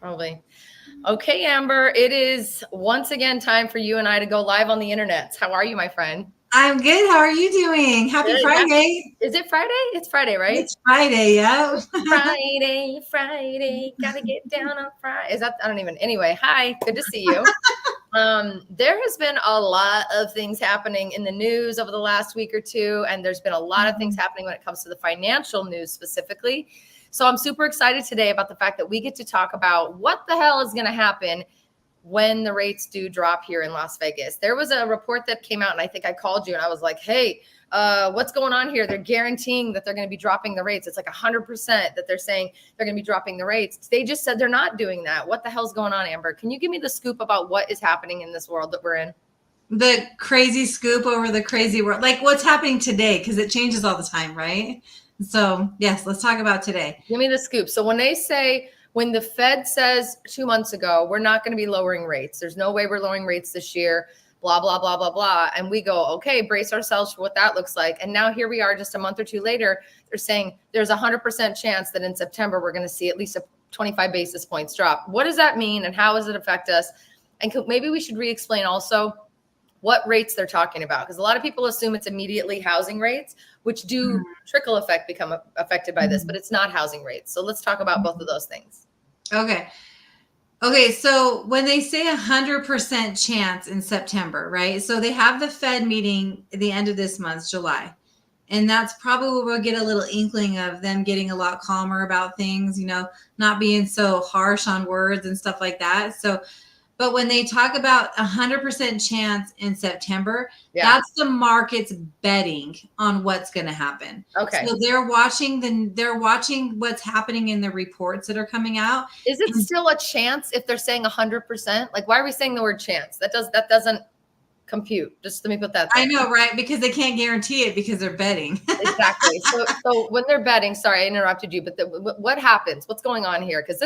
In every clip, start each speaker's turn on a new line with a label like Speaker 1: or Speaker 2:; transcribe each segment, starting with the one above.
Speaker 1: Probably. Okay, Amber, it is once again time for you and I to go live on the internet. How are you, my friend?
Speaker 2: I'm good. How are you doing? Happy Friday.
Speaker 1: Is it Friday? It's Friday, right?
Speaker 2: It's Friday, yeah.
Speaker 1: Friday, gotta get down on Friday. Is that, I don't even, anyway, hi, good to see you. There has been a lot of things happening in the news over the last week or two, and there's been a lot of things happening when it comes to the financial news specifically. So I'm super excited today about the fact that we get to talk about what the hell is going to happen when the rates do drop here in Las Vegas. There was a report that came out, and I think I called you and I was like, hey, what's going on here? They're guaranteeing that they're going to be dropping the rates. It's like 100% that they're saying they're going to be dropping the rates. They just said they're not doing that. What the hell's going on, Amber? Can you give me the scoop about what is happening in this world that we're in?
Speaker 2: The crazy scoop over the crazy world, like what's happening today, because it changes all the time, right? So yes, let's talk about today.
Speaker 1: Give me the scoop. So when they say, when the Fed says 2 months ago, we're not going to be lowering rates, there's no way we're lowering rates this year, blah, blah, blah, blah, blah. And we go, okay, brace ourselves for what that looks like. And now here we are just a month or two later, they're saying there's 100% chance that in September, we're going to see at least a 25 basis points drop. What does that mean? And how does it affect us? And maybe we should re-explain also what rates they're talking about. Because a lot of people assume it's immediately housing rates, which do trickle effect become affected by this, but it's not housing rates. So let's talk about both of those things.
Speaker 2: Okay. So when they say 100% chance in September, right? So they have the Fed meeting at the end of this month, July. And that's probably where we'll get a little inkling of them getting a lot calmer about things, not being so harsh on words and stuff like that. So, but when they talk about 100% chance in September, that's the market's betting on what's going to happen.
Speaker 1: Okay.
Speaker 2: So they're watching what's happening in the reports that are coming out.
Speaker 1: Is it still a chance if they're saying 100%? Like, why are we saying the word chance? That doesn't compute. Just let me put that there.
Speaker 2: I know, right? Because they can't guarantee it because they're betting.
Speaker 1: Exactly. So when they're betting, sorry, I interrupted you, but what happens? What's going on here? Because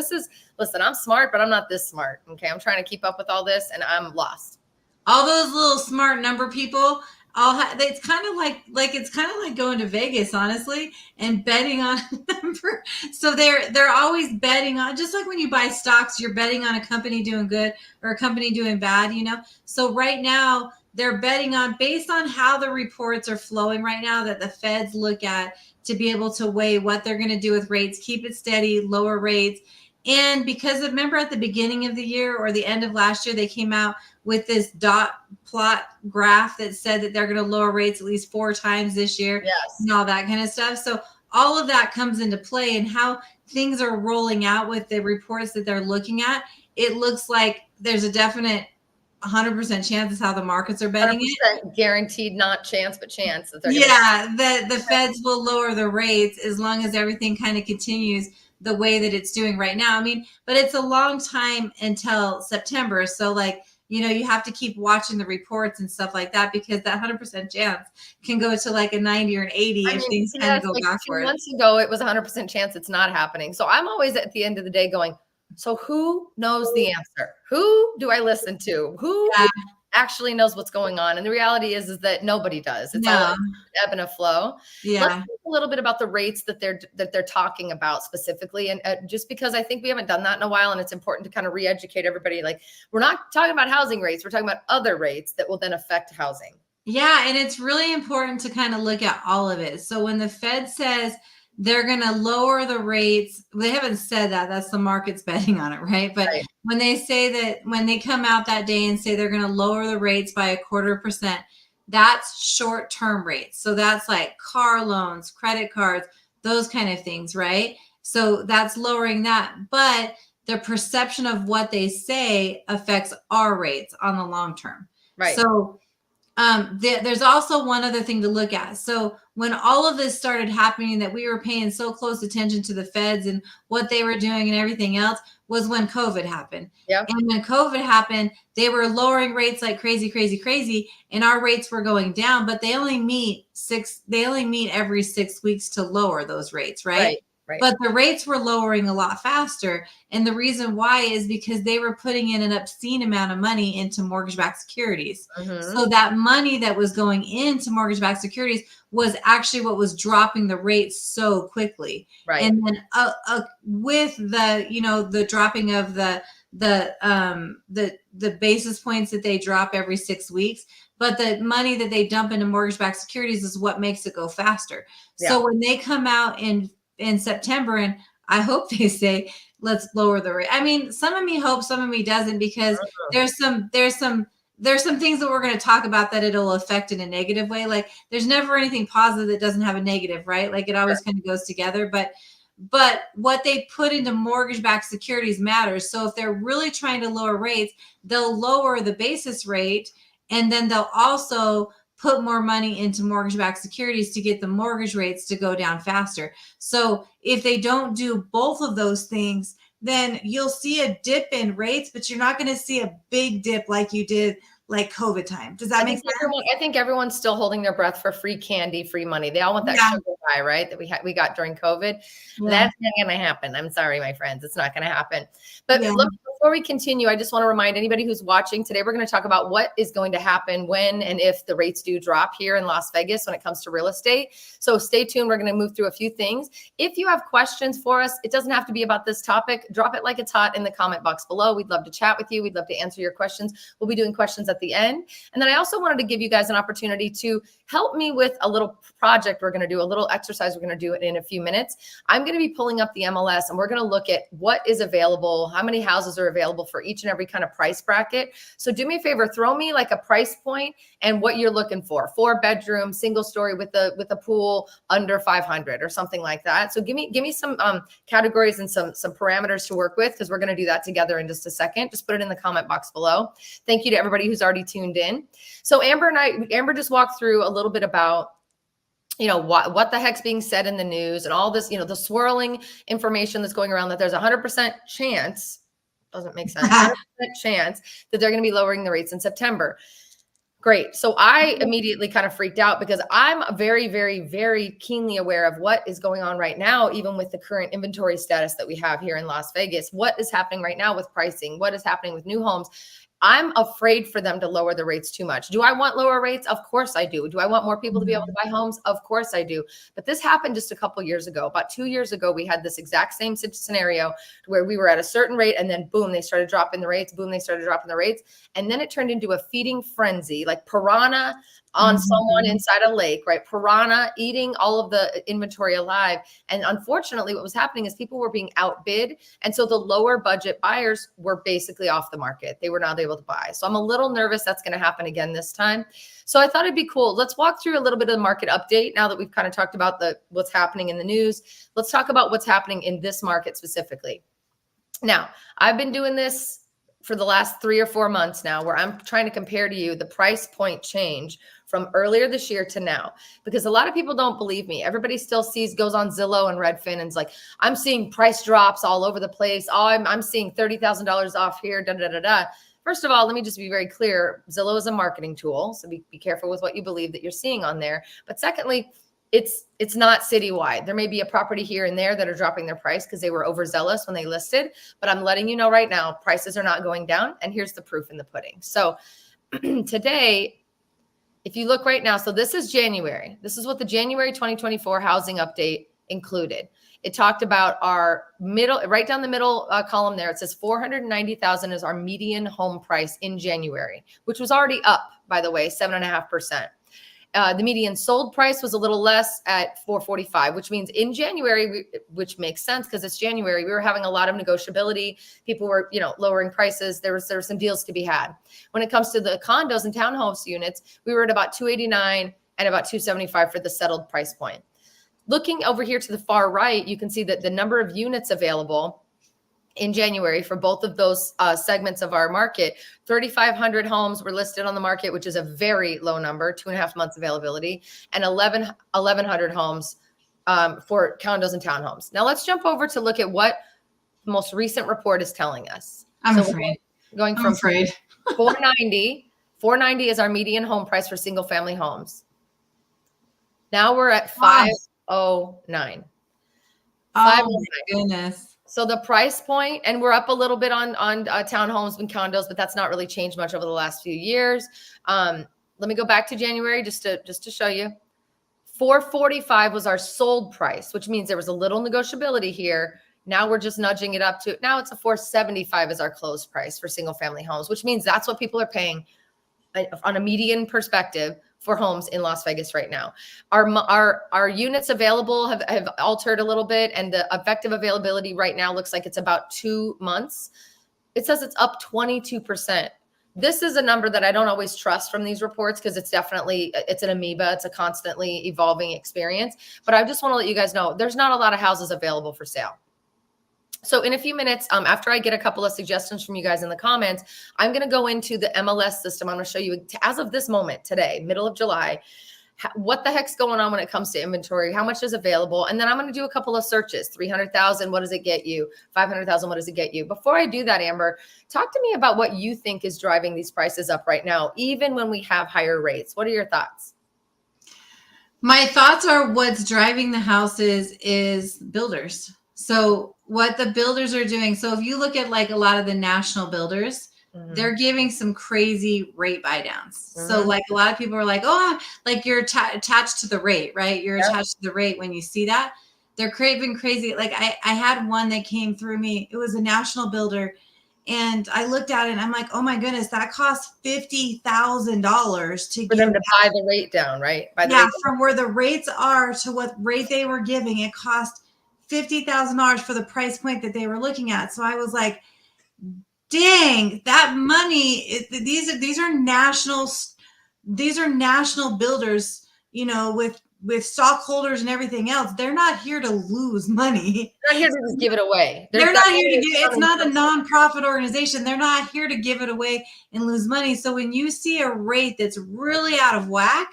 Speaker 1: listen, I'm smart, but I'm not this smart. Okay. I'm trying to keep up with all this and I'm lost.
Speaker 2: All those little smart number people, it's kind of like going to Vegas, honestly, and betting on a number. So they're always betting on, just like when you buy stocks, you're betting on a company doing good or a company doing bad, So right now they're betting on, based on how the reports are flowing right now, that the Feds look at to be able to weigh what they're going to do with rates, keep it steady, lower rates. And because remember at the beginning of the year or the end of last year, they came out with this dot plot graph that said that they're going to lower rates at least 4 times this year.
Speaker 1: Yes.
Speaker 2: And all that kind of stuff. So all of that comes into play, and how things are rolling out with the reports that they're looking at. It looks like there's a definite 100% chance is how the markets are betting it.
Speaker 1: Guaranteed, not chance, but chance. That
Speaker 2: the Feds will lower the rates as long as everything kind of continues the way that it's doing right now. I mean, but it's a long time until September. So you have to keep watching the reports and stuff like that, because that 100% chance can go to like a 90 or an 80 if things kind of go backwards.
Speaker 1: 2 months ago, it was 100% chance it's not happening. So I'm always at the end of the day going, so who knows the answer? Who do I listen to? Who actually knows what's going on? And the reality is that nobody does. It's all ebb and a flow.
Speaker 2: Yeah.
Speaker 1: Let's talk a little bit about the rates that they're talking about specifically. And just because I think we haven't done that in a while, and it's important to kind of re-educate everybody. Like, we're not talking about housing rates. We're talking about other rates that will then affect housing.
Speaker 2: Yeah. And it's really important to kind of look at all of it. So when the Fed says they're going to lower the rates, they haven't said that. That's the market's betting on it, right? But when they say that, when they come out that day and say they're going to lower the rates by 0.25%, that's short-term rates. So that's like car loans, credit cards, those kind of things, right? So that's lowering that. But the perception of what they say affects our rates on the long term.
Speaker 1: Right.
Speaker 2: So there's also one other thing to look at. So when all of this started happening, that we were paying so close attention to the Feds and what they were doing and everything else, was when COVID happened.
Speaker 1: Yep.
Speaker 2: And when COVID happened, they were lowering rates like crazy, and our rates were going down, but they only meet every 6 weeks to lower those rates, right?
Speaker 1: Right.
Speaker 2: But the rates were lowering a lot faster. And the reason why is because they were putting in an obscene amount of money into mortgage-backed securities. So that money that was going into mortgage-backed securities was actually what was dropping the rates so quickly.
Speaker 1: Right.
Speaker 2: And then with the, the dropping of the basis points that they drop every 6 weeks, but the money that they dump into mortgage-backed securities is what makes it go faster. So when they come out in September, and I hope they say, let's lower the rate. I mean, some of me hope, some of me doesn't, because there's some things that we're going to talk about that it'll affect in a negative way. Like there's never anything positive that doesn't have a negative, right? Like it always kind of goes together, but what they put into mortgage-backed securities matters. So if they're really trying to lower rates, they'll lower the basis rate, and then they'll also put more money into mortgage-backed securities to get the mortgage rates to go down faster. So if they don't do both of those things, then you'll see a dip in rates, but you're not going to see a big dip like you did like COVID time. Does that make sense?
Speaker 1: I think everyone's still holding their breath for free candy, free money. They all want that sugar high, right? That we got during COVID. That's not going to happen. I'm sorry, my friends. It's not going to happen. But look, before we continue, I just want to remind anybody who's watching today, we're going to talk about what is going to happen when and if the rates do drop here in Las Vegas when it comes to real estate. So stay tuned. We're going to move through a few things. If you have questions for us, it doesn't have to be about this topic. Drop it like it's hot in the comment box below. We'd love to chat with you. We'd love to answer your questions. We'll be doing questions at the end. And then I also wanted to give you guys an opportunity to help me with a little project we're going to do, a little exercise we're going to do it in a few minutes. I'm going to be pulling up the MLS, and we're going to look at what is available, how many houses are available for each and every kind of price bracket. So do me a favor, throw me like a price point and what you're looking for. 4-bedroom, single story with a pool under 500 or something like that. So give me some categories and some parameters to work with, because we're going to do that together in just a second. Just put it in the comment box below. Thank you to everybody who's already tuned in. So Amber just walked through a little bit about what the heck's being said in the news and all this, the swirling information that's going around that there's 100% chance, doesn't make sense, 100% chance that they're going to be lowering the rates in September. Great. So I immediately kind of freaked out, because I'm very, very, very keenly aware of what is going on right now, even with the current inventory status that we have here in Las Vegas. What is happening right now with pricing? What is happening with new homes? I'm afraid for them to lower the rates too much. Do I want lower rates? Of course I do. Do I want more people to be able to buy homes? Of course I do. But this happened just a couple years ago. About 2 years ago, we had this exact same scenario where we were at a certain rate, and then boom, they started dropping the rates. Boom, they started dropping the rates. And then it turned into a feeding frenzy, like piranha on someone inside a lake, right? Piranha eating all of the inventory alive. And unfortunately, what was happening is people were being outbid. And so the lower budget buyers were basically off the market. They were not able to buy. So I'm a little nervous that's going to happen again this time. So I thought it'd be cool. Let's walk through a little bit of the market update. Now that we've kind of talked about what's happening in the news, let's talk about what's happening in this market specifically. Now, I've been doing this for the last 3 or 4 months now, where I'm trying to compare to you the price point change from earlier this year to now, because a lot of people don't believe me. Everybody still goes on Zillow and Redfin and is like, I'm seeing price drops all over the place. Oh, I'm seeing $30,000 off here. Da, da, da, da. First of all, let me just be very clear. Zillow is a marketing tool. So be careful with what you believe that you're seeing on there. But secondly, it's not citywide. There may be a property here and there that are dropping their price because they were overzealous when they listed. But I'm letting you know right now, prices are not going down. And here's the proof in the pudding. So today, if you look right now, so this is January. This is what the January 2024 housing update included. It talked about our middle, right down the middle column there. It says 490,000 is our median home price in January, which was already up, by the way, 7.5%. The median sold price was a little less at 445, which means in January, which makes sense because it's January, we were having a lot of negotiability. People were, lowering prices. There were some deals to be had. When it comes to the condos and townhomes units, we were at about 289 and about 275 for the settled price point. Looking over here to the far right, you can see that the number of units available in January for both of those segments of our market, 3,500 homes were listed on the market, which is a very low number, 2.5 months availability, and 1,100 homes for condos and townhomes. Now let's jump over to look at what the most recent report is telling us.
Speaker 2: I'm afraid.
Speaker 1: Going from 490 is our median home price for single family homes. Now we're at 509.
Speaker 2: Oh my goodness.
Speaker 1: So the price point, and we're up a little bit on townhomes and condos, but that's not really changed much over the last few years. Let me go back to January just to show you. 445 was our sold price, which means there was a little negotiability here. Now we're just nudging it up to, now it's a 475 is our closed price for single family homes, which means that's what people are paying on a median perspective for homes in Las Vegas right now. Our units available have altered a little bit, and the effective availability right now looks like it's about 2 months. It says it's up 22%. This is a number that I don't always trust from these reports because it's an amoeba. It's a constantly evolving experience. But I just want to let you guys know there's not a lot of houses available for sale. So in a few minutes, after I get a couple of suggestions from you guys in the comments, I'm going to go into the MLS system. I'm going to show you, as of this moment today, middle of July, what the heck's going on when it comes to inventory, how much is available. And then I'm going to do a couple of searches. 300,000, what does it get you? 500,000, what does it get you? Before I do that, Amber, talk to me about what you think is driving these prices up right now, even when we have higher rates. What are your thoughts?
Speaker 2: My thoughts are what's driving the houses is builders. So what the builders are doing. So if you look at like a lot of the national builders, they're giving some crazy rate buy downs. So like a lot of people are like, oh, like you're attached to the rate, right? You're attached to the rate when you see that. They're craving crazy. Like I had one that came through me. It was a national builder. And I looked at it and I'm like, oh my goodness, that costs $50,000 to
Speaker 1: for them to buy the rate down, right?
Speaker 2: From where the rates are to what rate they were giving, it cost $50,000 for the price point that they were looking at. So I was like, dang, that money, these are national builders, you know, with stockholders and everything else. They're not here to lose money.
Speaker 1: They're not here to just give it away.
Speaker 2: They're not here to give it's not a nonprofit organization. They're not here to give it away and lose money. So when you see a rate that's really out of whack,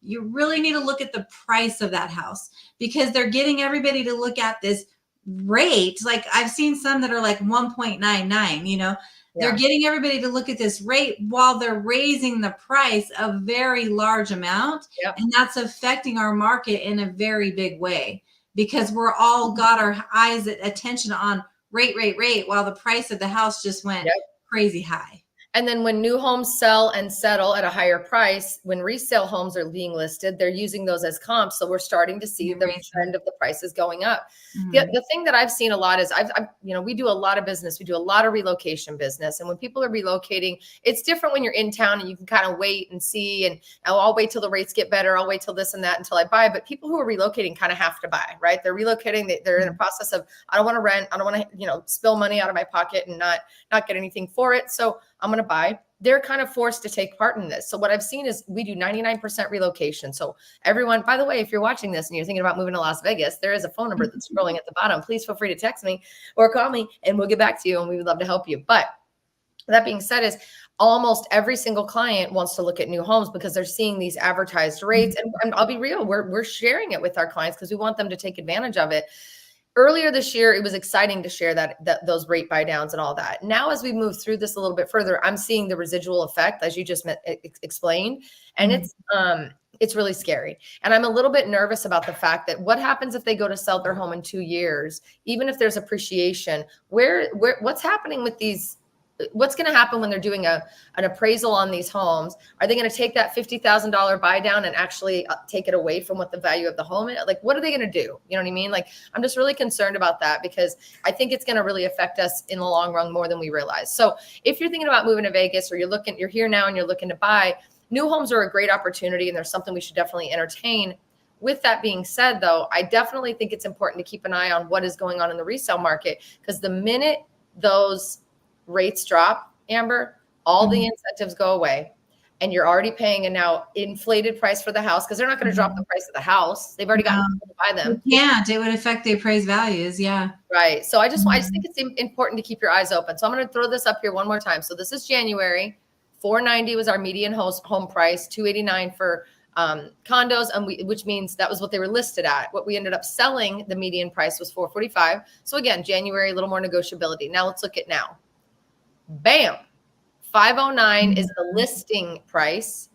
Speaker 2: you really need to look at the price of that house, because they're getting everybody to look at this rate. Like I've seen some that are like 1.99, you know, they're getting everybody to look at this rate while they're raising the price a very large amount. And that's affecting our market in a very big way, because we're all got our eyes attention on rate, while the price of the house just went crazy high.
Speaker 1: And then when new homes sell and settle at a higher price, when resale homes are being listed, they're using those as comps. So we're starting to see the trend of the prices going up. The thing that I've seen a lot is we do a lot of business. We do a lot of relocation business. And when people are relocating, it's different when you're in town and you can kind of wait and see, and I'll wait till the rates get better. I'll wait till this and that until I buy. But people who are relocating kind of have to buy, right? They're relocating. They're in a process of, I don't want to rent. I don't want to, spill money out of my pocket and not get anything for it. So I'm going to buy. They're kind of forced to take part in this. So what I've seen is we do 99% relocation. So everyone, by the way, if you're watching this and you're thinking about moving to Las Vegas, there is a phone number that's scrolling at the bottom. Please feel free to text me or call me and we'll get back to you, and we would love to help you. But that being said, is almost every single client wants to look at new homes because they're seeing these advertised rates. And I'll be real, we're sharing it with our clients because we want them to take advantage of it. Earlier this year, it was exciting to share that those rate buy downs and all that. Now, as we move through this a little bit further, I'm seeing the residual effect, as you just explained, and it's really scary. And I'm a little bit nervous about the fact that what happens if they go to sell their home in 2 years, even if there's appreciation, what's happening with these? What's going to happen when they're doing an appraisal on these homes? Are they going to take that $50,000 buy down and actually take it away from what the value of the home is? Like, what are they going to do? You know what I mean? Like, I'm just really concerned about that because I think it's going to really affect us in the long run more than we realize. So if you're thinking about moving to Vegas, or you're here now and you're looking to buy, new homes are a great opportunity, and there's something we should definitely entertain. With that being said, though, I definitely think it's important to keep an eye on what is going on in the resale market, because the minute those rates drop, Amber, all the incentives go away, and you're already paying a now inflated price for the house, because they're not going to drop the price of the house. They've already gotten people to buy them.
Speaker 2: It would affect the appraised values. Yeah.
Speaker 1: Right. So I just think it's important to keep your eyes open. So I'm going to throw this up here one more time. So this is January. $490 was our median home price, $289 for condos, and which means that was what they were listed at. What we ended up selling, the median price was $445. So again, January, a little more negotiability. Now let's look at now. Bam. $509 is the listing price.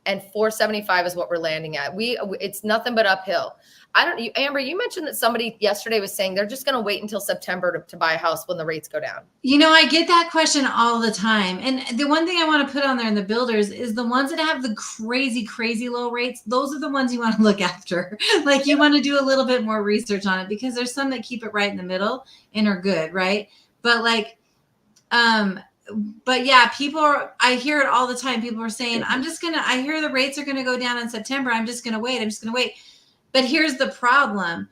Speaker 1: and 475 is what we're landing at. It's nothing but uphill. Amber, you mentioned that somebody yesterday was saying they're just going to wait until September to buy a house when the rates go down.
Speaker 2: I get that question all the time. And the one thing I want to put on there in the builders is the ones that have the crazy, crazy low rates. Those are the ones you want to look after. Like you want to do a little bit more research on it, because there's some that keep it right in the middle and are good. Right. But but yeah, I hear it all the time. People are saying, I hear the rates are going to go down in September. I'm just going to wait. But here's the problem.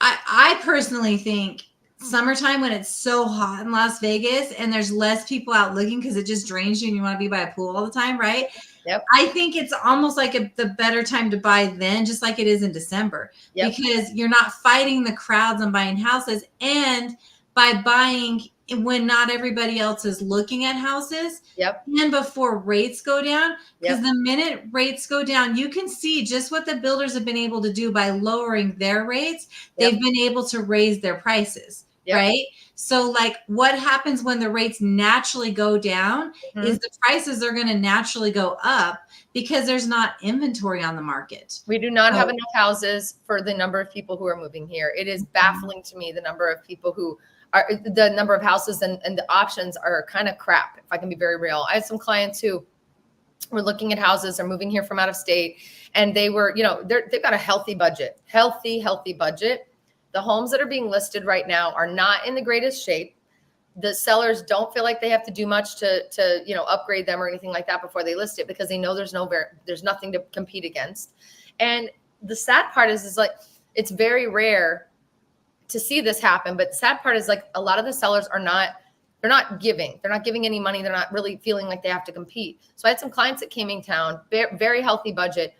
Speaker 2: I personally think summertime, when it's so hot in Las Vegas and there's less people out looking because it just drains you and you want to be by a pool all the time, right?
Speaker 1: Yep.
Speaker 2: I think it's almost like the better time to buy then, just like it is in December, because you're not fighting the crowds on buying houses. And by buying when not everybody else is looking at houses, and before rates go down, because the minute rates go down, you can see just what the builders have been able to do by lowering their rates. They've been able to raise their prices, right? So like what happens when the rates naturally go down is the prices are going to naturally go up because there's not inventory on the market.
Speaker 1: We do not have enough houses for the number of people who are moving here. It is baffling to me, the number of people the number of houses and the options are kind of crap, if I can be very real. I had some clients who were looking at houses, they're moving here from out of state, and they were, they've got a healthy budget. The homes that are being listed right now are not in the greatest shape. The sellers don't feel like they have to do much to upgrade them or anything like that before they list it, because they know there's nothing to compete against. And the sad part is like, it's very rare to see this happen. But the sad part is like a lot of the sellers they're not giving any money. They're not really feeling like they have to compete. So I had some clients that came in town, very healthy budget.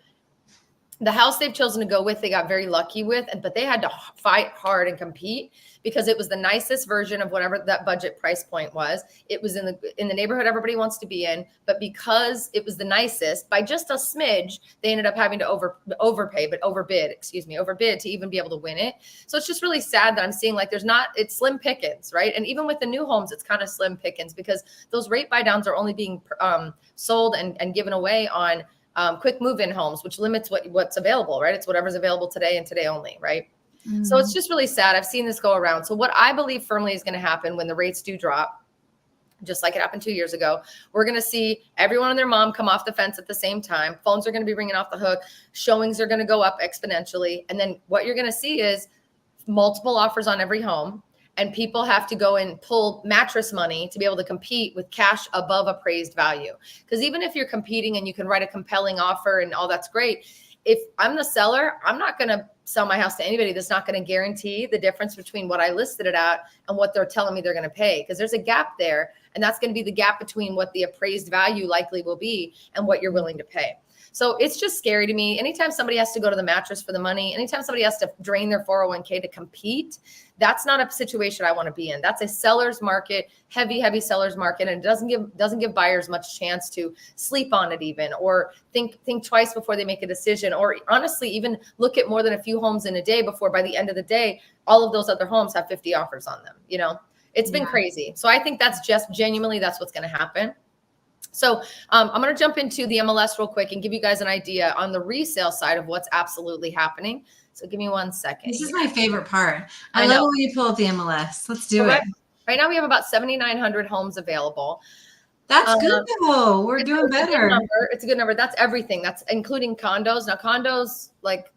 Speaker 1: The house they've chosen to go with, they got very lucky with, but they had to fight hard and compete because it was the nicest version of whatever that budget price point was. It was in the neighborhood everybody wants to be in, but because it was the nicest by just a smidge, they ended up having to overbid to even be able to win it. So it's just really sad that I'm seeing like it's slim pickings, right? And even with the new homes, it's kind of slim pickings because those rate buy downs are only being sold and given away on quick move-in homes, which limits what's available, right? It's whatever's available today and today only, right? Mm-hmm. So it's just really sad. I've seen this go around. So what I believe firmly is going to happen when the rates do drop, just like it happened 2 years ago, we're going to see everyone and their mom come off the fence at the same time. Phones are going to be ringing off the hook. Showings are going to go up exponentially. And then what you're going to see is multiple offers on every home. And people have to go and pull mattress money to be able to compete with cash above appraised value. Because even if you're competing and you can write a compelling offer and all that's great, if I'm the seller, I'm not going to sell my house to anybody that's not going to guarantee the difference between what I listed it at and what they're telling me they're going to pay. Because there's a gap there. And that's going to be the gap between what the appraised value likely will be and what you're willing to pay. So it's just scary to me. Anytime somebody has to go to the mattress for the money, anytime somebody has to drain their 401k to compete, that's not a situation I want to be in. That's a seller's market, heavy seller's market. And it doesn't give buyers much chance to sleep on it even, or think twice before they make a decision, or honestly, even look at more than a few homes in a day before by the end of the day, all of those other homes have 50 offers on them. It's been crazy. So I think that's just genuinely, that's what's going to happen. So I'm going to jump into the MLS real quick and give you guys an idea on the resale side of what's absolutely happening. So give me 1 second.
Speaker 2: This is my favorite part. I love when you pull up the MLS. Let's do it.
Speaker 1: Right now we have about 7,900 homes avaven.
Speaker 2: That's good though. We're doing better.
Speaker 1: It's a good number. That's everything. That's including condos. Now condos, like,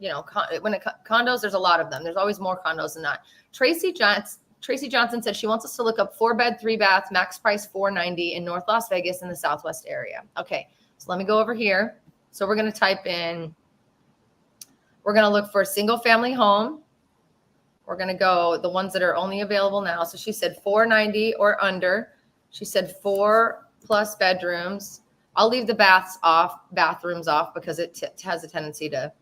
Speaker 1: condos, there's a lot of them. There's always more condos than that. Tracy Johnson said she wants us to look up 4-bed, 3-bath, max price $490 in North Las Vegas in the Southwest area. Okay, so let me go over here. So we're going to type in, we're going to look for a single family home. We're going to go the ones that are only available now. So she said $490 or under. She said 4+ bedrooms. I'll leave the bathrooms off because it has a tendency to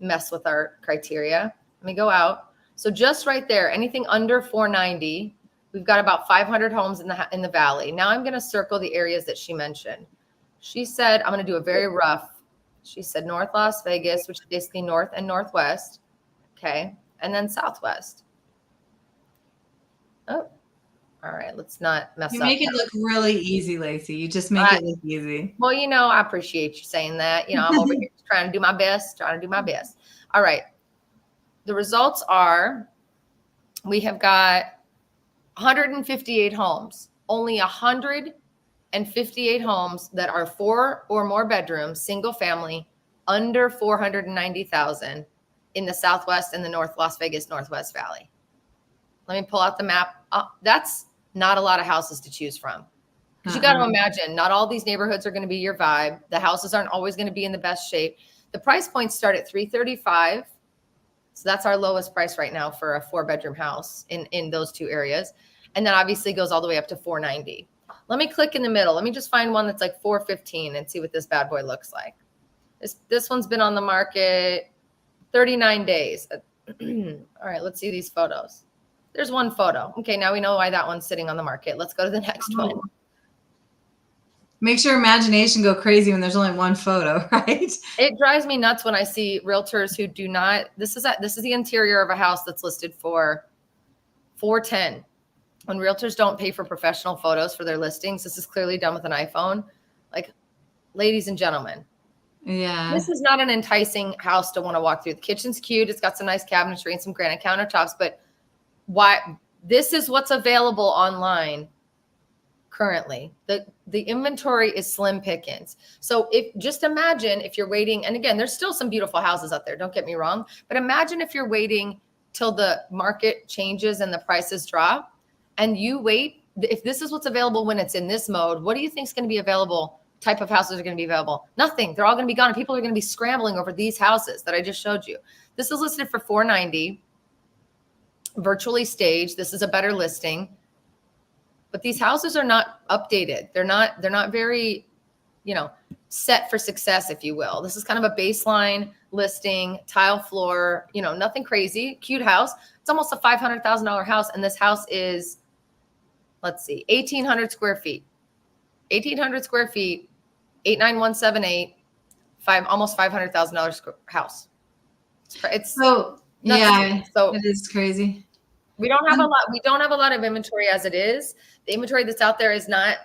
Speaker 1: mess with our criteria. Let me go out. So just right there, anything under 490, we've got about 500 homes in the valley. Now I'm going to circle the areas that she mentioned. She said, I'm going to do a very rough. She said North Las Vegas, which is basically north and northwest. Okay. And then southwest. Oh, all All right, let's not mess
Speaker 2: You
Speaker 1: up.
Speaker 2: make it look really easy, Laci. You just make it look easy.
Speaker 1: Well, I appreciate you saying that. I'm over here trying to do my best, All right. The results are we have got 158 homes, only 158 homes that are 4 or more bedrooms, single family, under 490,000 in the Southwest and the North Las Vegas Northwest Valley. Let me pull out the map. That's not a lot of houses to choose from. Because you got to imagine, not all these neighborhoods are going to be your vibe. The houses aren't always going to be in the best shape. The price points start at $335. So that's our lowest price right now for a 4-bedroom house in those 2 areas. And then obviously goes all the way up to $490. Let me click in the middle. Let me just find one that's like $415 and see what this bad boy looks like. This one's been on the market 39 days. All right, let's see these photos. There's one photo. Okay, now we know why that one's sitting on the market. Let's go to the next one.
Speaker 2: Makes your imagination go crazy when there's only one photo, right?
Speaker 1: It drives me nuts when I see realtors who do not. This is the interior of a house that's listed for $410. When realtors don't pay for professional photos for their listings, this is clearly done with an iPhone. Like, ladies and gentlemen, this is not an enticing house to want to walk through. The kitchen's cute. It's got some nice cabinetry and some granite countertops, but this is what's available online currently. The inventory is slim pickings. So just imagine if you're waiting, and again, there's still some beautiful houses out there, don't get me wrong, but imagine if you're waiting till the market changes and the prices drop, and you wait. If this is what's available when it's in this mode, what do you think is going to be available? Type of houses are going to be available? Nothing. They're all going to be gone. And people are going to be scrambling over these houses that I just showed you. This is listed for $490, virtually staged. This is a better listing. But these houses are not updated. They're not very, set for success, if you will. This is kind of a baseline listing, tile floor, nothing crazy, cute house. It's almost a $500,000 house. And this house is, 1,800 square feet. 1,800 square feet, 89178, almost $500,000 house. It's
Speaker 2: so
Speaker 1: nothing. So
Speaker 2: it is crazy.
Speaker 1: We don't have a lot of inventory as it is. The inventory that's out there is not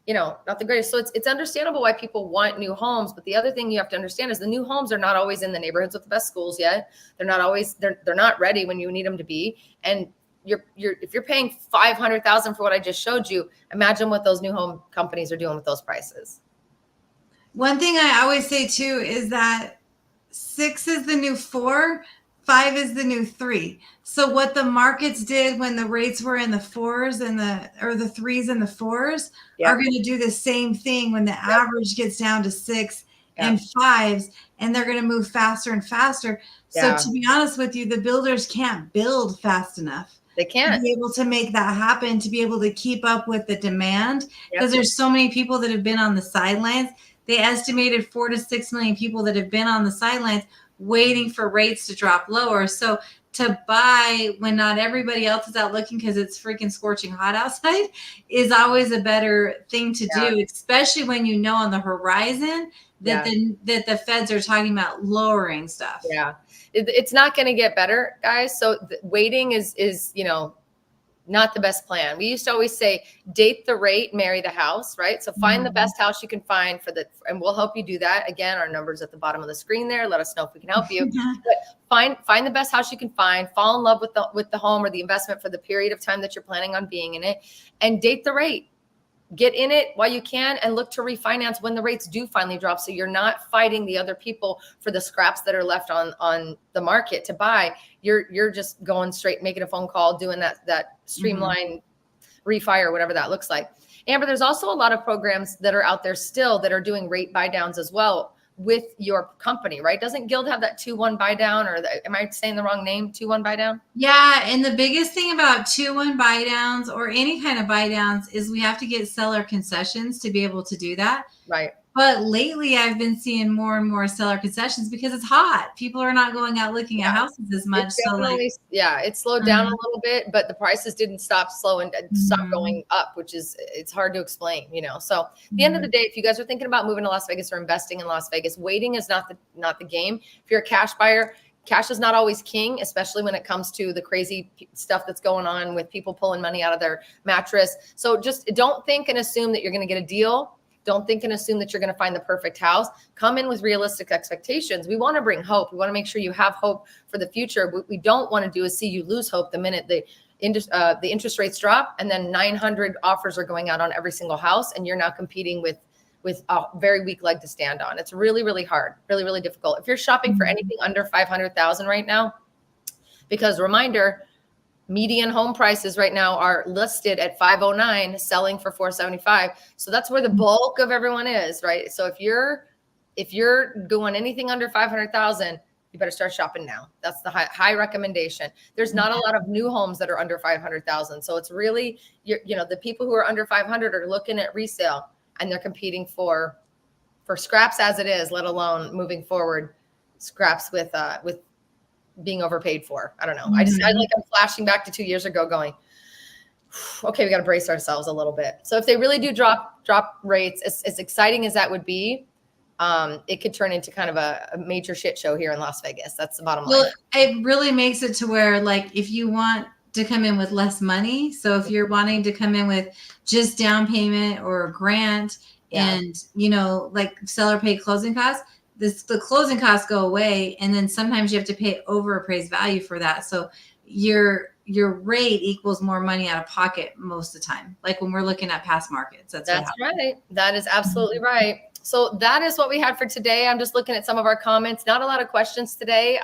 Speaker 1: the greatest. So it's understandable why people want new homes. But the other thing you have to understand is the new homes are not always in the neighborhoods with the best schools yet. They're not ready when you need them to be. And if you're paying $500,000 for what I just showed you, imagine what those new home companies are doing with those prices.
Speaker 2: One thing I always say too is that 6 is the new 4, 5 is the new 3. So what the markets did when the rates were in the 4s or the 3s and the 4s are going to do the same thing when the average gets down to 6 and 5s, and they're going to move faster and faster. So to be honest with you, the builders can't build fast enough.
Speaker 1: They can't
Speaker 2: to be able to make that happen, to be able to keep up with the demand, because there's so many people that have been on the sidelines. They estimated 4 to 6 million people that have been on the sidelines waiting for rates to drop lower. So to buy when not everybody else is out looking because it's freaking scorching hot outside is always a better thing to do, especially when on the horizon that the feds are talking about lowering stuff.
Speaker 1: Yeah. It's not going to get better, guys. So waiting is not the best plan. We used to always say, date the rate, marry the house, right? So find the best house you can find and we'll help you do that. Again, our number's at the bottom of the screen there. Let us know if we can help you. But find the best house you can find, fall in love with the home or the investment for the period of time that you're planning on being in it, and date the rate. Get in it while you can and look to refinance when the rates do finally drop. So you're not fighting the other people for the scraps that are left on the market to buy. You're just going straight, making a phone call, doing that streamline refi or whatever that looks like. Amber, there's also a lot of programs that are out there still that are doing rate buy downs as well with your company, right? Doesn't Guild have that 2-1 buy down, or am I saying the wrong name? 2-1 buy down?
Speaker 2: Yeah. And the biggest thing about 2-1 buy downs or any kind of buy downs is we have to get seller concessions to be able to do that.
Speaker 1: Right.
Speaker 2: But lately I've been seeing more and more seller concessions because it's hot. People are not going out looking at houses as much.
Speaker 1: It slowed down a little bit, but the prices didn't stop going up, it's hard to explain, So at the end of the day, if you guys are thinking about moving to Las Vegas or investing in Las Vegas, waiting is not the game. If you're a cash buyer, Cash is not always king, especially when it comes to the crazy stuff that's going on with people pulling money out of their mattress. So just don't think and assume that you're going to get a deal. Don't think and assume that you're going to find the perfect house. Come in with realistic expectations. We want to bring hope. We want to make sure you have hope for the future. What we don't want to do is see you lose hope the minute the interest rates drop and then 900 offers are going out on every single house, and you're now competing with a very weak leg to stand on. It's really, really hard, really, really difficult. If you're shopping for anything under 500,000 right now, because reminder, median home prices right now are listed at 509, selling for 475. So that's where the bulk of everyone is, right? So if you're going anything under 500,000, you better start shopping now. That's the high recommendation. There's not a lot of new homes that are under 500,000. So it's really, the people who are under 500 are looking at resale, and they're competing for scraps as it is, let alone moving forward scraps with being overpaid for. I don't know. I'm flashing back to 2 years ago going, okay, we got to brace ourselves a little bit. So if they really do drop rates, as exciting as that would be, it could turn into kind of a major shit show here in Las Vegas. That's the bottom line.
Speaker 2: Well, it really makes it to where, like, if you want to come in with less money, so if you're wanting to come in with just down payment or a grant, and like seller pay closing costs, the closing costs go away, and then sometimes you have to pay over appraised value for that. So your rate equals more money out of pocket most of the time. Like when we're looking at past markets, that's
Speaker 1: right. That is absolutely right. So that is what we had for today. I'm just looking at some of our comments. Not a lot of questions today.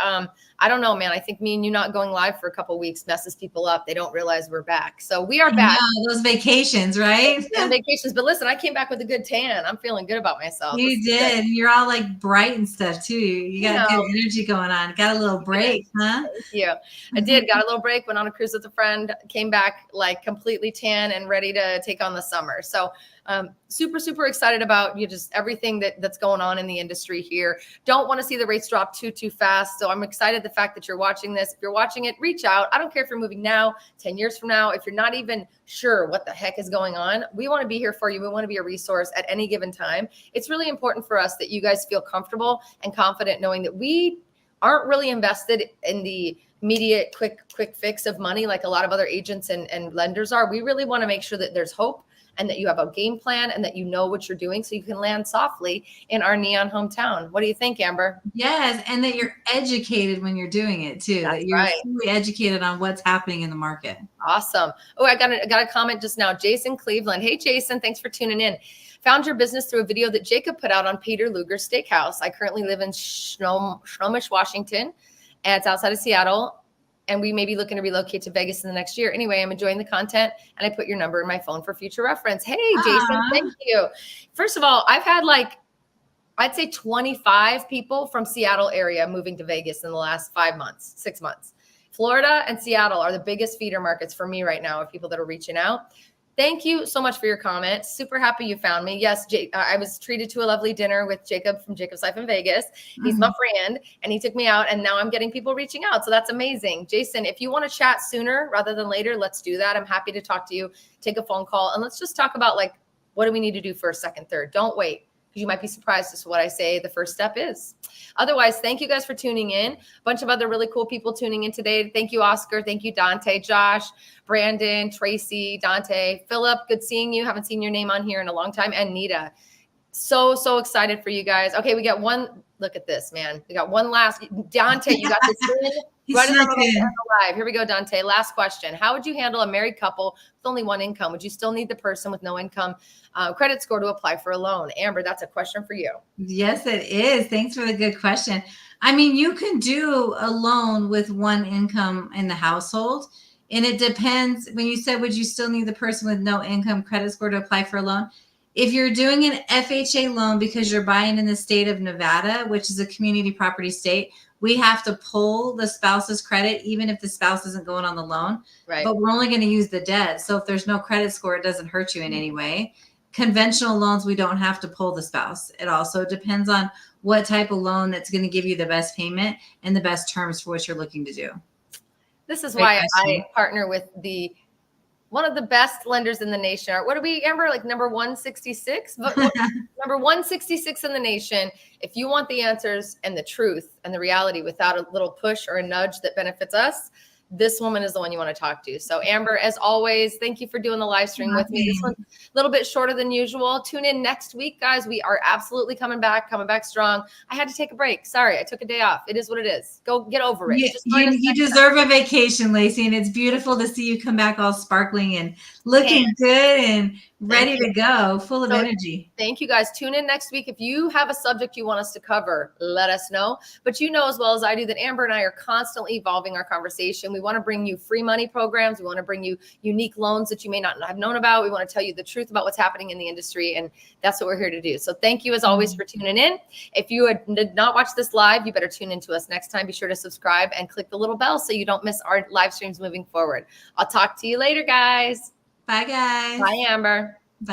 Speaker 1: I don't know, man. I think me and you not going live for a couple of weeks messes people up. They don't realize we're back. So we are back.
Speaker 2: Those vacations, right?
Speaker 1: And vacations. But listen, I came back with a good tan. I'm feeling good about myself.
Speaker 2: You did. You're all like bright and stuff too. You got good energy going on. Got a little break, huh?
Speaker 1: Thank you. I did. Got a little break. Went on a cruise with a friend. Came back like completely tan and ready to take on the summer. So super, super excited about just everything that's going on in the industry here. Don't want to see the rates drop too fast. So I'm excited the fact that you're watching this. If you're watching it, reach out. I don't care if you're moving now, 10 years from now. If you're not even sure what the heck is going on, we want to be here for you. We want to be a resource at any given time. It's really important for us that you guys feel comfortable and confident knowing that we aren't really invested in the immediate quick fix of money like a lot of other agents and lenders are. We really want to make sure that there's hope and that you have a game plan and that you know what you're doing so you can land softly in our neon hometown. What do you think, Amber?
Speaker 2: Yes, and that you're educated when you're doing it too.
Speaker 1: That's
Speaker 2: that you're
Speaker 1: right.
Speaker 2: fully educated on what's happening in the market.
Speaker 1: Awesome. Oh, I got a comment just now. Jason Cleveland. Hey, Jason, thanks for tuning in. Found your business through a video that Jacob put out on Peter Luger's Steakhouse. I currently live in Snohomish, Washington, and it's outside of Seattle. And we may be looking to relocate to Vegas in the next year. Anyway, I'm enjoying the content, and I put your number in my phone for future reference. Hey, Jason, thank you. First of all, I've had I'd say 25 people from Seattle area moving to Vegas in the last 6 months. Florida and Seattle are the biggest feeder markets for me right now of people that are reaching out. Thank you so much for your comment. Super happy you found me. Yes, I was treated to a lovely dinner with Jacob from Jacob's Life in Vegas. He's my friend, and he took me out, and now I'm getting people reaching out. So that's amazing. Jason, if you want to chat sooner rather than later, let's do that. I'm happy to talk to you, take a phone call, and let's just talk about what do we need to do first, second, third. Don't wait, because you might be surprised as to what I say the first step is. Otherwise, thank you guys for tuning in. A bunch of other really cool people tuning in today. Thank you, Oscar. Thank you, Dante, Josh, Brandon, Tracy, Dante, Philip. Good seeing you. Haven't seen your name on here in a long time. And Nita. So excited for you guys. Okay, we got one. Look at this, man. We got one last. Dante, you got this in. Right live. Here we go, Dante. Last question. How would you handle a married couple with only one income? Would you still need the person with no income credit score to apply for a loan? Amber, that's a question for you.
Speaker 2: Yes, it is. Thanks for the good question. I mean, you can do a loan with one income in the household. And it depends. When you said, would you still need the person with no income credit score to apply for a loan? If you're doing an FHA loan because you're buying in the state of Nevada, which is a community property state, we have to pull the spouse's credit, even if the spouse isn't going on the loan.
Speaker 1: Right.
Speaker 2: But we're only going to use the debt. So if there's no credit score, it doesn't hurt you in any way. Conventional loans, we don't have to pull the spouse. It also depends on what type of loan that's going to give you the best payment and the best terms for what you're looking to do.
Speaker 1: This is why I partner with the one of the best lenders in the nation. What are we, Amber? Like number 166? Number 166 in the nation. If you want the answers and the truth and the reality without a little push or a nudge that benefits us, this woman is the one you want to talk to. So Amber, as always, thank you for doing the live stream with me. This one's a little bit shorter than usual. Tune in next week, guys. We are absolutely coming back strong. I had to take a break. Sorry, I took a day off. It is what it is. Go get over it.
Speaker 2: You deserve a vacation, Laci, and it's beautiful to see you come back all sparkling and looking good and ready to go, full of energy.
Speaker 1: Thank you, guys. Tune in next week. If you have a subject you want us to cover, let us know. But you know as well as I do that Amber and I are constantly evolving our conversation. We want to bring you free money programs. We want to bring you unique loans that you may not have known about. We want to tell you the truth about what's happening in the industry, and that's what we're here to do. So thank you as always for tuning in. If you did not watch this live, you better tune into us next time. Be sure to subscribe and click the little bell so you don't miss our live streams moving forward. I'll talk to you later, guys.
Speaker 2: Bye, guys.
Speaker 1: Bye, Amber.